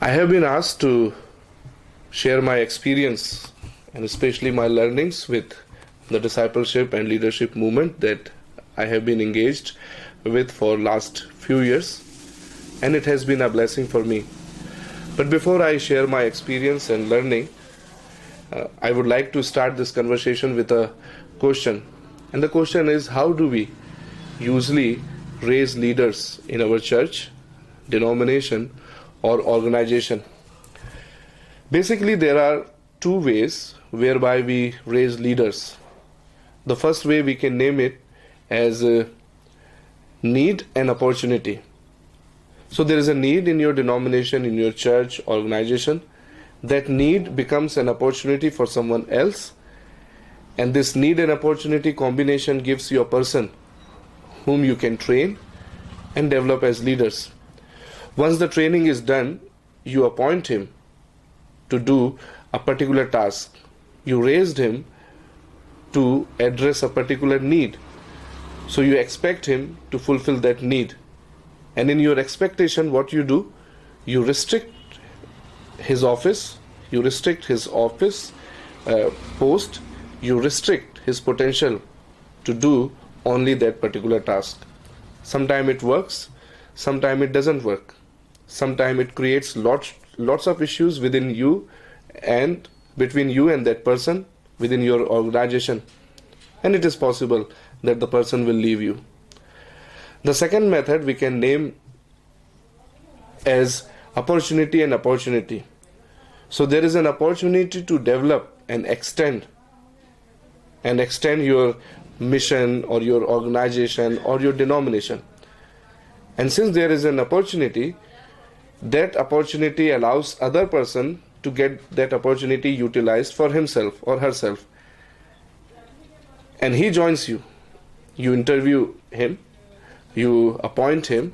I have been asked to share my experience and especially my learnings with the discipleship and leadership movement that I have been engaged with for last few years, and it has been a blessing for me. But before I share my experience and learning, I would like to start this conversation with a question. And the question is, how do we usually raise leaders in our church, denomination, or organization? Basically, there are two ways whereby we raise leaders. The first way we can name it as need and opportunity. So there is a need in your denomination, in your church, organization. That need becomes an opportunity for someone else, and this need and opportunity combination gives you a person whom you can train and develop as leaders. Once the training is done, you appoint him to do a particular task. You raised him to address a particular need. So you expect him to fulfill that need. And in your expectation, what you do? You restrict his office, you restrict his office post, you restrict his potential to do only that particular task. Sometimes it works, sometimes it doesn't work. Sometimes it creates lots of issues within you and between you and that person within your organization. And it is possible that the person will leave you. The second method we can name as opportunity and opportunity. So there is an opportunity to develop and extend your mission or your organization or your denomination. And since there is an opportunity, that opportunity allows other person to get that opportunity utilized for himself or herself. And he joins you. You interview him, you appoint him,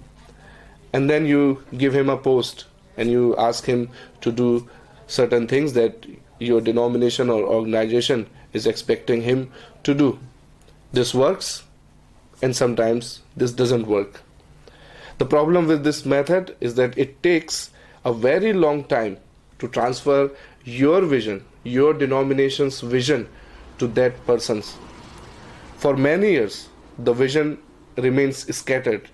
and then you give him a post and you ask him to do certain things that your denomination or organization is expecting him to do. This works, and sometimes this doesn't work. The problem with this method is that it takes a very long time to transfer your vision, your denomination's vision to that person's. For many years, the vision remains scattered.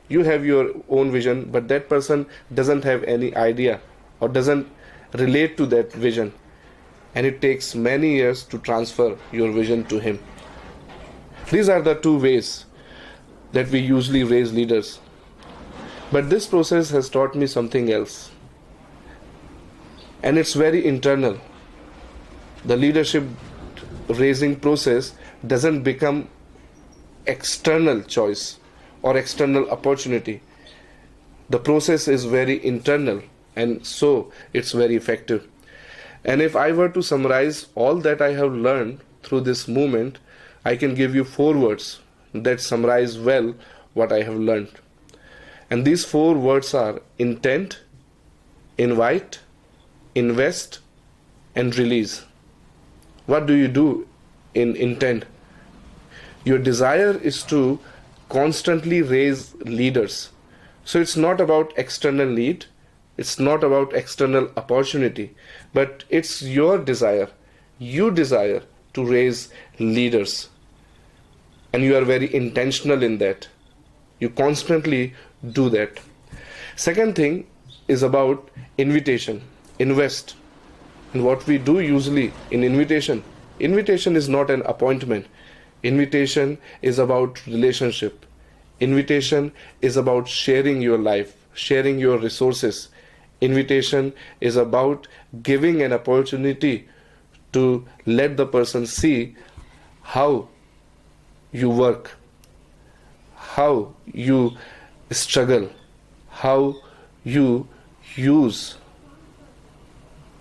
You have your own vision, but that person doesn't have any idea or doesn't relate to that vision. And it takes many years to transfer your vision to him. These are the two ways that we usually raise leaders. But this process has taught me something else. And it's very internal. The leadership raising process doesn't become external choice or external opportunity. The process is very internal, and so it's very effective. And if I were to summarize all that I have learned through this movement, I can give you 4 words that summarize well what I have learned. And these 4 words are intent, invite, invest, and release. What do you do in intent? Your desire is to constantly raise leaders. So it's not about external need, it's not about external opportunity, but it's your desire. You desire to raise leaders. And you are very intentional in that. You constantly do that. Second thing is about invitation, invest. And what we do usually in invitation is not an appointment. Invitation is about relationship. Invitation is about sharing your life, sharing your resources. Invitation is about giving an opportunity to let the person see how you work, how you struggle, how you use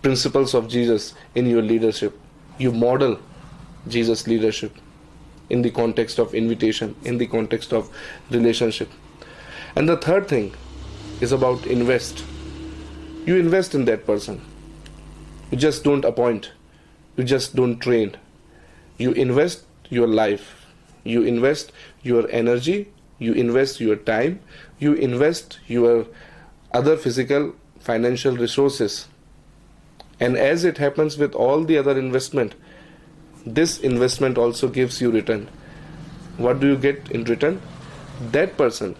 principles of Jesus in your leadership. You model Jesus' leadership in the context of invitation, in the context of relationship. And the third thing is about invest. You invest in that person. You just don't appoint. You just don't train. You invest your life. You invest your energy. You invest your time. You invest your other physical financial resources. And as it happens with all the other investment, this investment also gives you return. What do you get in return? That person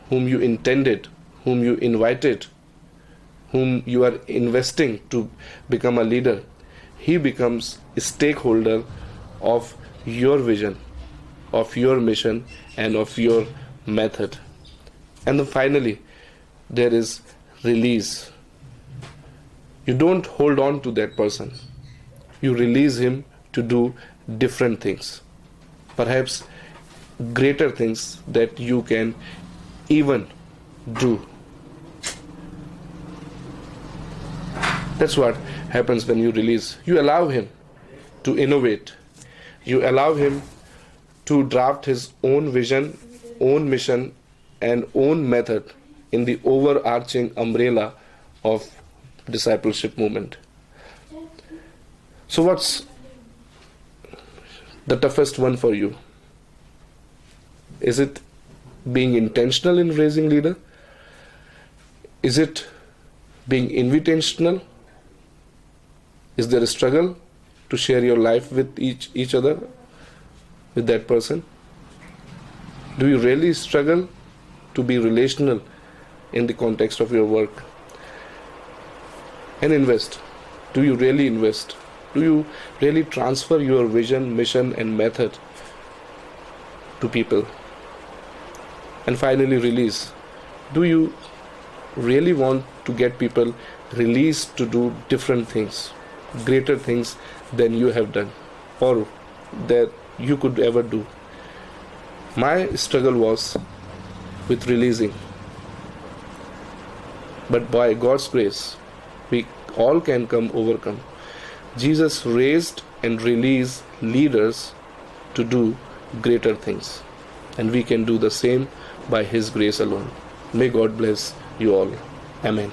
whom you intended, whom you invited, whom you are investing to become a leader, he becomes a stakeholder of your vision, of your mission, and of your method. And then finally, there is release. You don't hold on to that person. You release him to do different things, perhaps greater things that you can even do. That's what happens when you release. You allow him to innovate. You allow him to draft his own vision, own mission, and own method in the overarching umbrella of discipleship movement. So what's the toughest one for you? Is it being intentional in raising leader? Is it being invitational? Is there a struggle to share your life with each other, with that person? Do you really struggle to be relational in the context of your work? And invest. Do you really invest? Do you really transfer your vision, mission, and method to people? And finally, release. Do you really want to get people released to do different things, greater things than you have done or that you could ever do? My struggle was with releasing. But by God's grace, we all can overcome. Jesus raised and released leaders to do greater things. And we can do the same by His grace alone. May God bless you all. Amen.